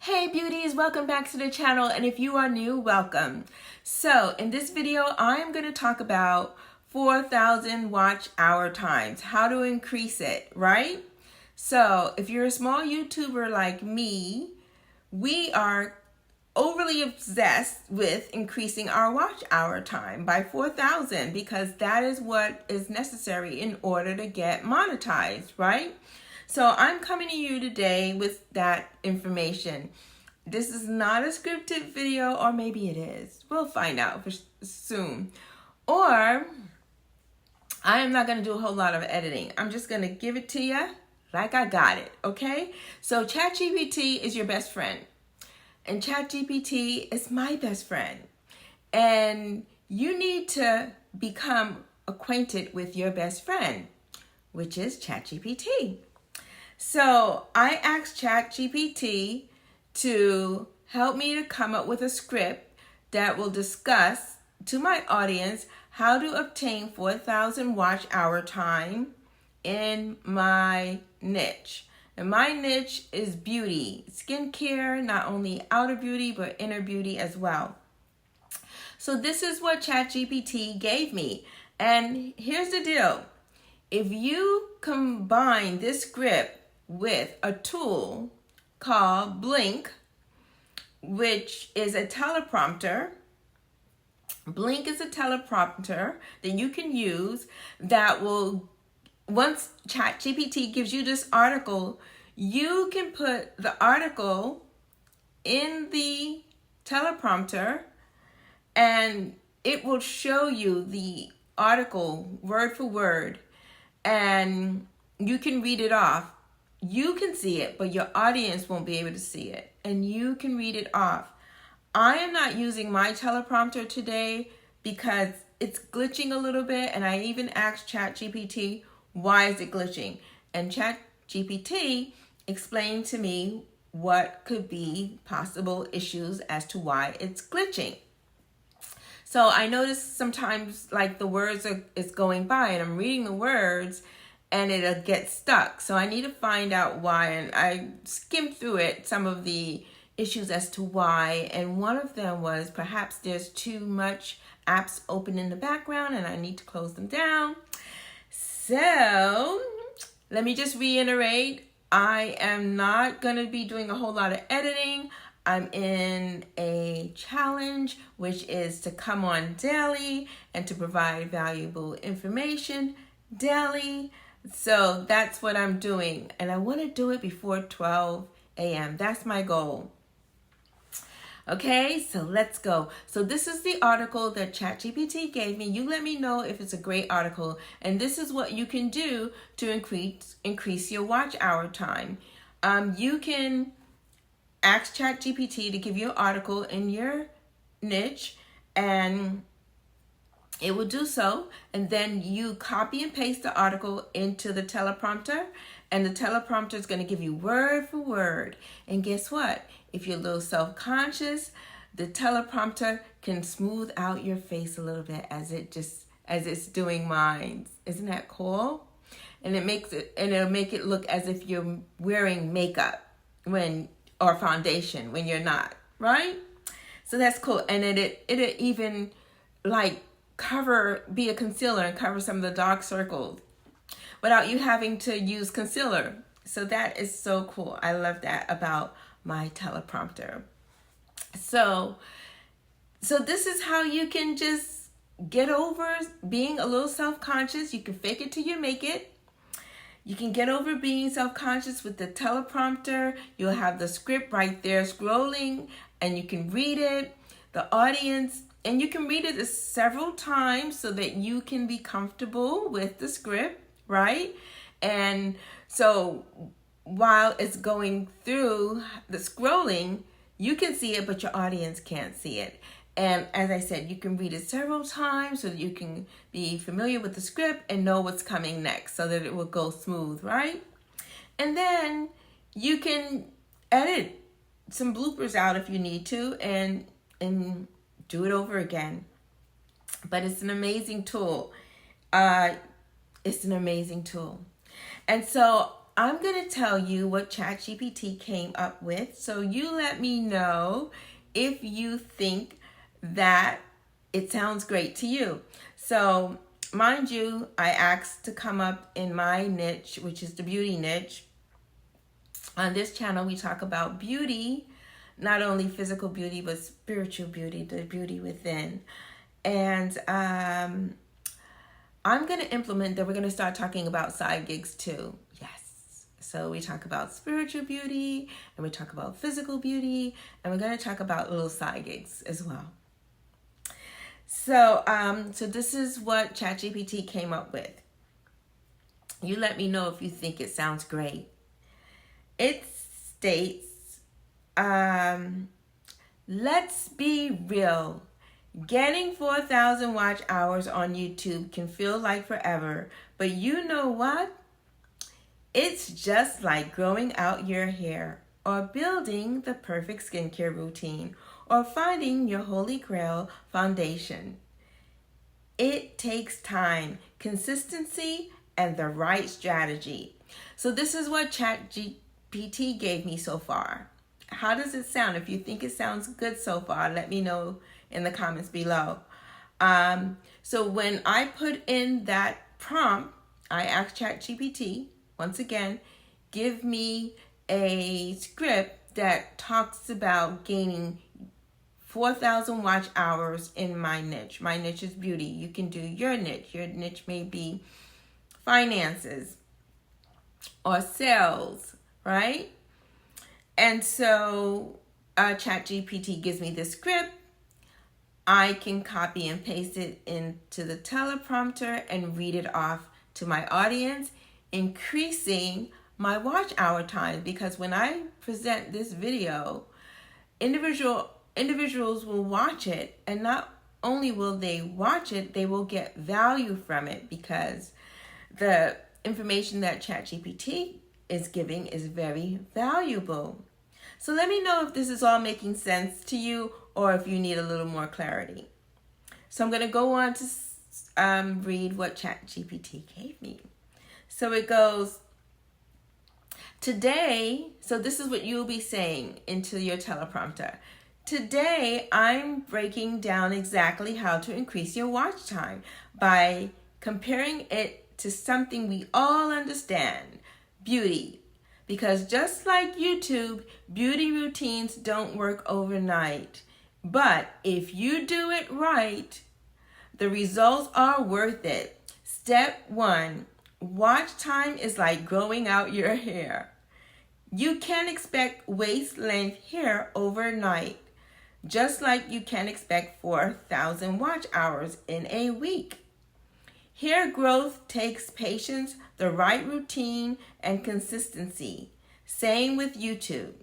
Hey beauties, welcome back to the channel, and if you are new, welcome. So in this video, I'm going to talk about 4,000 watch hour times, how to increase it, right? So if you're a small YouTuber like me, we are overly obsessed with increasing our watch hour time by 4,000 because that is what is necessary in order to get monetized, right? So I'm coming to you today with that information. This is not a scripted video, or maybe it is. We'll find out soon. Or I am not going to do a whole lot of editing. I'm just going to give it to you like I got it, okay? So ChatGPT is your best friend. And ChatGPT is my best friend. And you need to become acquainted with your best friend, which is ChatGPT. So I asked ChatGPT to help me to come up with a script that will discuss to my audience how to obtain 4,000 watch hour time in my niche. And my niche is beauty, skincare, not only outer beauty, but inner beauty as well. So this is what ChatGPT gave me. And here's the deal. If you combine this script with a tool called Blink, which is a teleprompter. Blink is a teleprompter that you can use that will, once ChatGPT gives you this article, you can put the article in the teleprompter and it will show you the article word for word and you can read it off. You can see it, but your audience won't be able to see it. And you can read it off. I am not using my teleprompter today because it's glitching a little bit. And I even asked ChatGPT, why is it glitching? And ChatGPT explained to me what could be possible issues as to why it's glitching. So I noticed sometimes like the words is going by and I'm reading the words and it'll get stuck. So I need to find out why. And I skimmed through it, some of the issues as to why. And one of them was perhaps there's too much apps open in the background and I need to close them down. So let me just reiterate. I am not going to be doing a whole lot of editing. I'm in a challenge, which is to come on daily and to provide valuable information daily. So that's what I'm doing. And I want to do it before 12 a.m. That's my goal. Okay, so let's go. So this is the article that ChatGPT gave me. You let me know if it's a great article. And this is what you can do to increase your watch hour time. You can ask ChatGPT to give you an article in your niche and it will do so, and then you copy and paste the article into the teleprompter, and the teleprompter is going to give you word for word. And guess what? If you're a little self-conscious, the teleprompter can smooth out your face a little bit as it's doing mine. Isn't that cool? And it'll make it look as if you're wearing makeup or foundation when you're not, right? So that's cool. And it'll even like be a concealer and cover some of the dark circles without you having to use concealer. So that is so cool. I love that about my teleprompter. So this is how you can just get over being a little self-conscious. You can fake it till you make it. You can get over being self-conscious with the teleprompter. You'll have the script right there scrolling and you can read it. The audience, and you can read it several times so that you can be comfortable with the script, right? And so while it's going through the scrolling, you can see it, but your audience can't see it. And as I said, you can read it several times so that you can be familiar with the script and know what's coming next so that it will go smooth, right? And then you can edit some bloopers out if you need to and do it over again. But it's an amazing tool. It's an amazing tool. And so I'm going to tell you what ChatGPT came up with. So you let me know if you think that it sounds great to you. So mind you, I asked to come up in my niche, which is the beauty niche. On this channel, we talk about beauty, not only physical beauty, but spiritual beauty, the beauty within. And I'm going to implement that. We're going to start talking about side gigs too. Yes. So we talk about spiritual beauty, and we talk about physical beauty, and we're going to talk about little side gigs as well. So, so this is what ChatGPT came up with. You let me know if you think it sounds great. It states, let's be real. Getting 4,000 watch hours on YouTube can feel like forever, but you know what? It's just like growing out your hair, or building the perfect skincare routine, or finding your holy grail foundation. It takes time, consistency, and the right strategy. So this is what ChatGPT gave me so far. How does it sound? If you think it sounds good so far, let me know in the comments below. So when I put in that prompt, I asked ChatGPT, once again, give me a script that talks about gaining 4,000 watch hours in my niche. My niche is beauty. You can do your niche. Your niche may be finances or sales, right? And so ChatGPT gives me the script. I can copy and paste it into the teleprompter and read it off to my audience, increasing my watch hour time. Because when I present this video, individuals will watch it, and not only will they watch it, they will get value from it, because the information that ChatGPT is giving is very valuable. So let me know if this is all making sense to you, or if you need a little more clarity. So I'm going to go on to read what ChatGPT gave me. So it goes, today, so this is what you'll be saying into your teleprompter. Today, I'm breaking down exactly how to increase your watch time by comparing it to something we all understand, beauty. Because just like YouTube, beauty routines don't work overnight. But if you do it right, the results are worth it. Step 1, watch time is like growing out your hair. You can't expect waist-length hair overnight, just like you can't expect 4,000 watch hours in a week. Hair growth takes patience, the right routine, and consistency. Same with YouTube.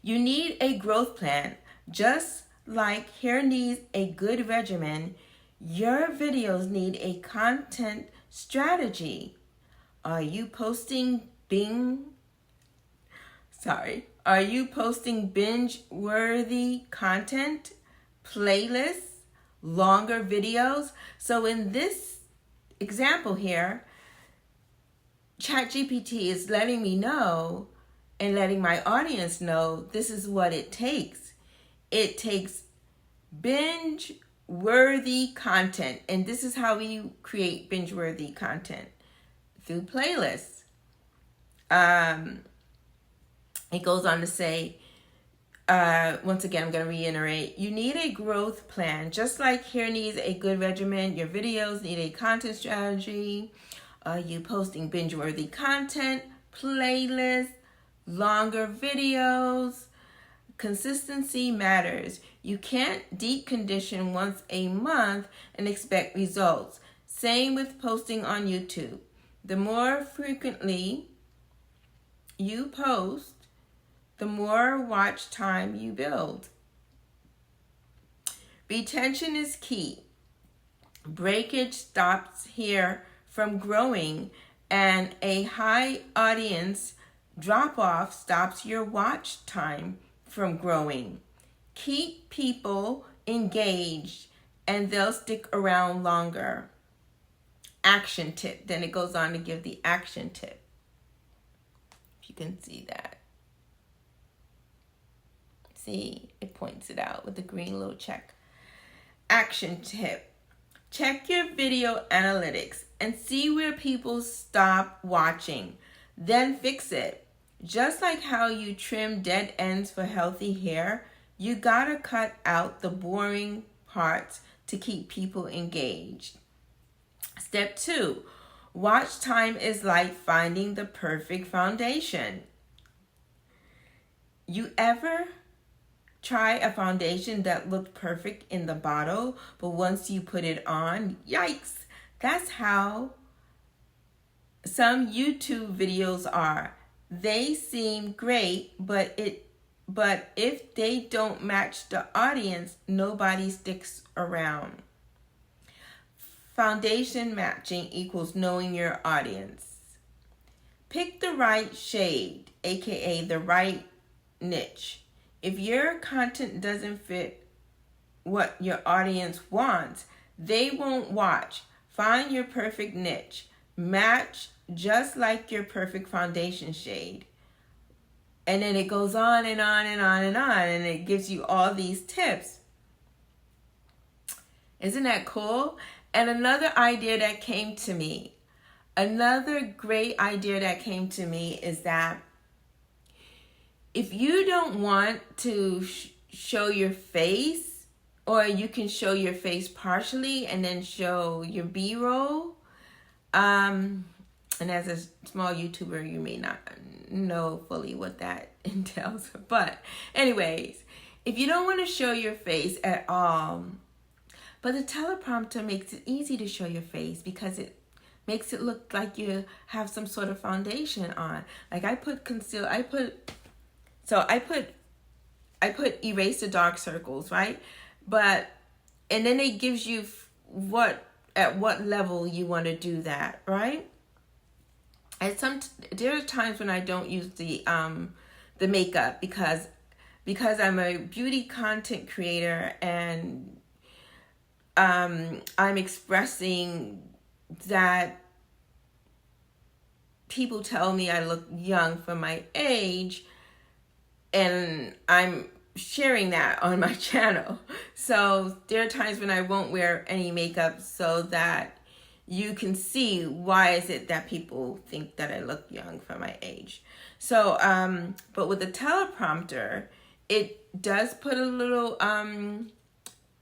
You need a growth plan. Just like hair needs a good regimen, your videos need a content strategy. Are you posting binge-worthy content, playlists, longer videos? So in this example here, ChatGPT is letting me know and letting my audience know this is what it takes. It takes binge-worthy content. And this is how we create binge-worthy content, through playlists. It goes on to say, once again, I'm going to reiterate, you need a growth plan. Just like hair needs a good regimen, your videos need a content strategy. Are you posting binge-worthy content, playlists, longer videos? Consistency matters. You can't deep condition once a month and expect results. Same with posting on YouTube. The more frequently you post, the more watch time you build. Retention is key. Breakage stops hair from growing, and a high audience drop-off stops your watch time from growing. Keep people engaged, and they'll stick around longer. Action tip. Then it goes on to give the action tip. can see that. See, it points it out with the green little check. Action tip. Check your video analytics and see where people stop watching. Then fix it. Just like how you trim dead ends for healthy hair, you gotta cut out the boring parts to keep people engaged. Step 2. Watch time is like finding the perfect foundation. You ever try a foundation that looked perfect in the bottle, but once you put it on, yikes! That's how some YouTube videos are. They seem great, but if they don't match the audience, nobody sticks around. Foundation matching equals knowing your audience. Pick the right shade, aka the right niche. If your content doesn't fit what your audience wants, they won't watch. Find your perfect niche. Match just like your perfect foundation shade. And then it goes on and on and on and on, and it gives you all these tips. Isn't that cool? And another idea that came to me, another great idea that came to me is that if you don't want to show your face, or you can show your face partially and then show your B-roll, and as a small YouTuber, you may not know fully what that entails. But anyways, if you don't want to show your face at all, but the teleprompter makes it easy to show your face because it makes it look like you have some sort of foundation on. Like I put erase the dark circles, right? And then it gives you at what level you want to do that, right? And there are times when I don't use the makeup because I'm a beauty content creator and I'm expressing that people tell me I look young for my age, and I'm sharing that on my channel. So there are times when I won't wear any makeup so that you can see why is it that people think that I look young for my age. So, but with the teleprompter, it does put a little,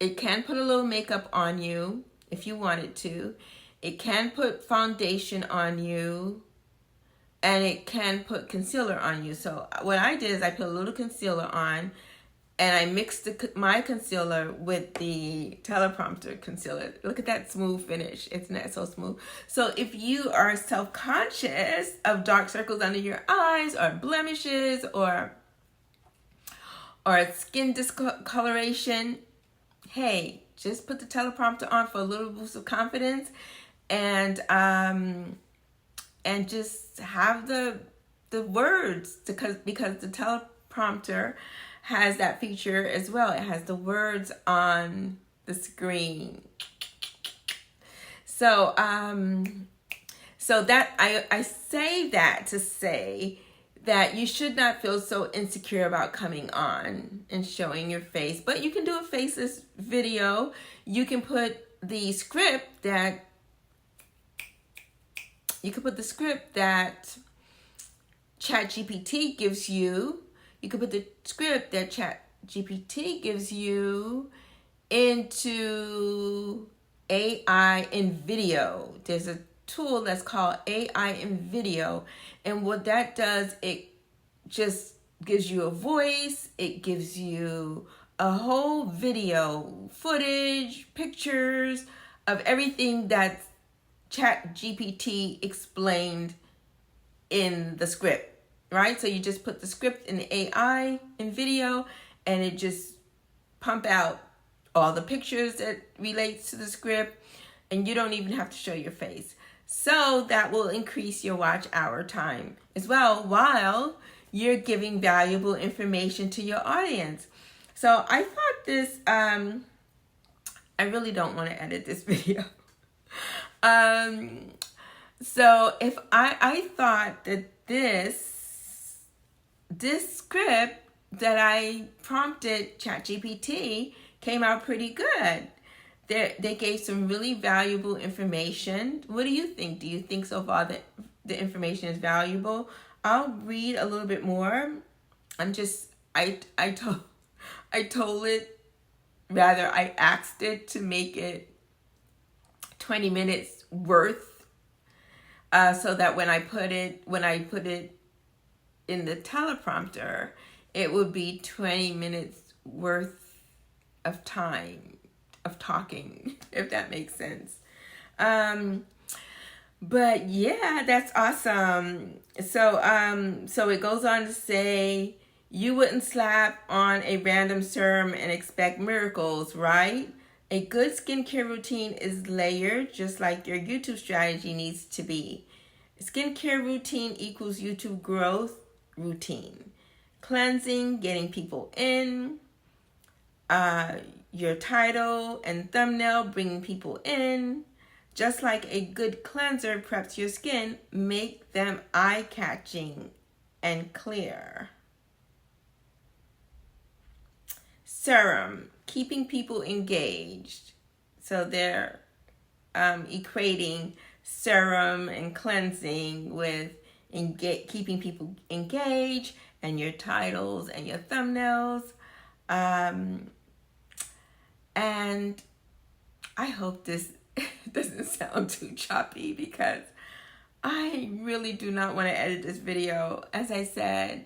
it can put a little makeup on you if you want it to. It can put foundation on you, and it can put concealer on you. So what I did is I put a little concealer on, and I mixed my concealer with the teleprompter concealer. Look at that smooth finish. Isn't that so smooth? So if you are self-conscious of dark circles under your eyes, or blemishes, or skin discoloration, hey, just put the teleprompter on for a little boost of confidence, and just have the words, because the teleprompter has that feature as well. It has the words on the screen. So that I say that to say that you should not feel so insecure about coming on and showing your face, but you can do a faceless video. You can put the script that ChatGPT gives you. You can put the script that ChatGPT gives you into AI in video. There's a tool that's called AI in video, and what that does, it just gives you a voice. It gives you a whole video footage, pictures of everything that ChatGPT explained in the script. Right? So you just put the script in the AI in video, and it just pump out all the pictures that relates to the script, and you don't even have to show your face. So that will increase your watch hour time as well, while you're giving valuable information to your audience. So I thought this, I really don't want to edit this video. So if I thought that this this script that I prompted ChatGPT came out pretty good. They gave some really valuable information. What do you think? Do you think so far that the information is valuable? I'll read a little bit more. I told it, rather I asked it to make it 20 minutes worth, so that when I put it in the teleprompter, it would be 20 minutes worth of time of talking, if that makes sense. But yeah, that's awesome. So it goes on to say, you wouldn't slap on a random serum and expect miracles, right? A good skincare routine is layered, just like your YouTube strategy needs to be. Skincare routine equals YouTube growth routine. Cleansing, getting people in. Your title and thumbnail, bringing people in. Just like a good cleanser preps your skin, make them eye-catching and clear. Serum, keeping people engaged. So they're equating serum and cleansing with keeping people engaged, and your titles and your thumbnails. And I hope this doesn't sound too choppy, because I really do not want to edit this video. As I said,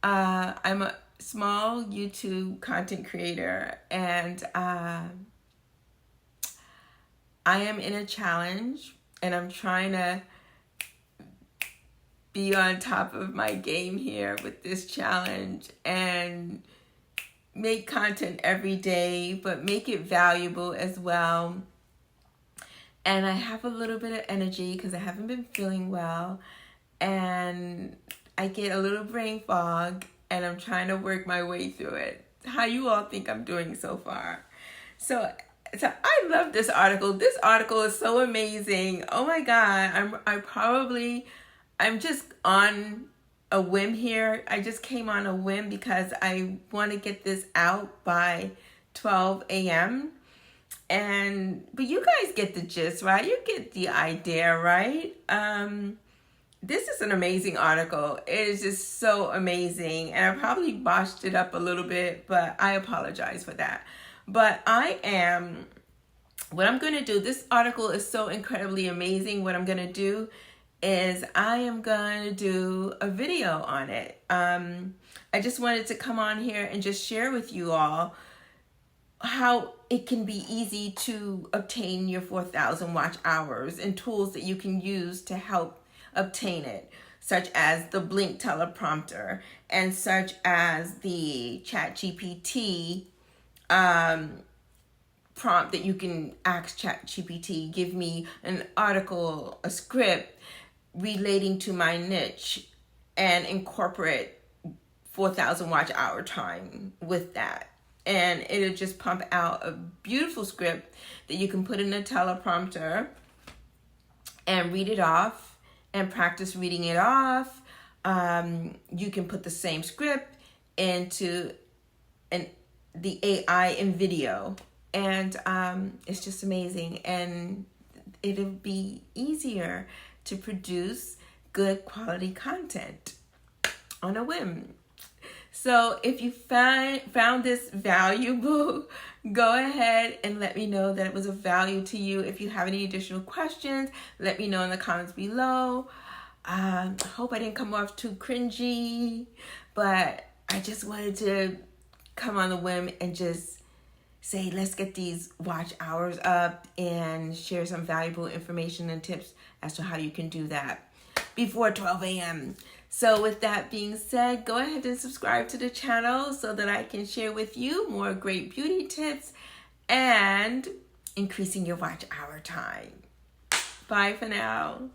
I'm a small YouTube content creator, and I am in a challenge, and I'm trying to be on top of my game here with this challenge and make content every day, but make it valuable as well. And I have a little bit of energy because I haven't been feeling well, and I get a little brain fog, and I'm trying to work my way through it. How you all think I'm doing so far? So I love this article. This article is so amazing. Oh my God, I'm just on a whim here. I just came on a whim because I want to get this out by 12 a.m. But you guys get the gist, right? You get the idea, right? This is an amazing article. It is just so amazing. And I probably botched it up a little bit, but I apologize for that. But what I'm going to do, this article is so incredibly amazing. What I'm going to do is I am going to do a video on it. I just wanted to come on here and just share with you all how it can be easy to obtain your 4,000 watch hours, and tools that you can use to help obtain it, such as the Blink teleprompter, and such as the ChatGPT prompt that you can ask ChatGPT, give me an article, a script relating to my niche, and incorporate 4,000 watch hour time with that. And it'll just pump out a beautiful script that you can put in a teleprompter and read it off and practice reading it off. You can put the same script into the AI in video, and it's just amazing. And it'll be easier to produce good quality content on a whim. So if you found this valuable, go ahead and let me know that it was of value to you. If you have any additional questions, let me know in the comments below. I hope I didn't come off too cringy, but I just wanted to come on the whim and just say, let's get these watch hours up and share some valuable information and tips as to how you can do that before 12 a.m. So with that being said, go ahead and subscribe to the channel so that I can share with you more great beauty tips and increasing your watch hour time. Bye for now.